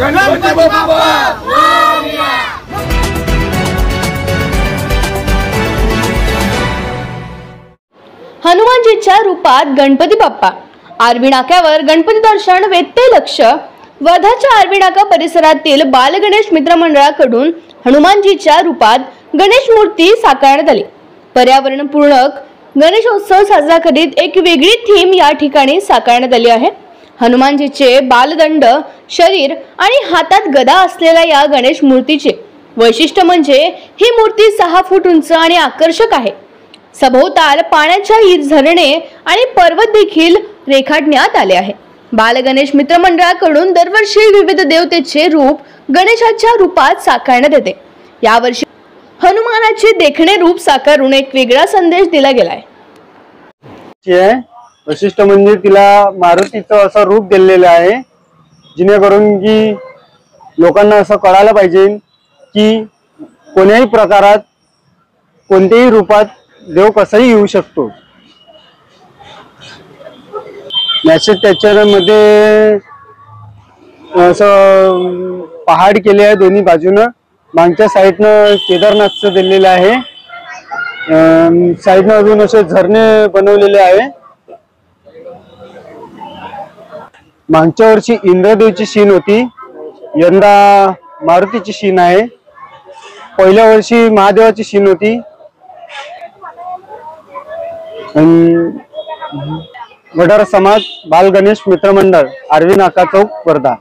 गणपती बाप्पा मोरया। हनुमानजीच्या रूपात गणपती बाप्पा। आरवी नाक्यावर गणपती दर्शन वेधते लक्ष। वर्धाच्या आरवी नाका परिसरातील बालगणेश मित्र मंडळाकडून हनुमानजीच्या रूपात गणेश मूर्ती साकारण्यात आली। पर्यावरणपूरक गणेशोत्सव साजरा करीत एक वेगळी थीम या ठिकाणी साकारण्यात आली आहे। हनुमानजीचे बालदंड शरीर आणि हातात गदा असलेल्या या गणेश मूर्तीचे वैशिष्ट्य म्हणजे ही मूर्ती 6 फूट उंच आणि आकर्षक आहे। सभोवताल पाण्याच्या झरणे आणि पर्वत देखील रेखाटण्यात आले आहे। बालगणेश मित्र मंडळाकडून दरवर्षी विविध देवतेचे रूप गणेशाच्या रूपात साकारण्यात येते। यावर्षी हनुमानाचे देखणे रूप साकारून एक वेगळा संदेश दिला गेलाय। वैशिष्ट्य म्हणजे तिला मारुतीचं असं रूप दिलेलं आहे, जेणेकरून की लोकांना असं कळायला पाहिजे की कोणत्याही प्रकारात कोणत्याही रूपात देव कसाही येऊ शकतो। त्याच्यामध्ये असं पहाड केले आहे दोन्ही बाजूनं। मागच्या साईडनं केदारनाथचं दिलेलं आहे, साईडनं अजून असे झरणे बनवलेले आहे। मागच्या वर्षी इंद्रदेवची शीन होती, यंदा मारुतीची शीन आहे। पहिल्या वर्षी महादेवाची शीन होती। वडार समाज बाल गणेश मित्र मंडळ, आरवी नाका चौक, वर्धा।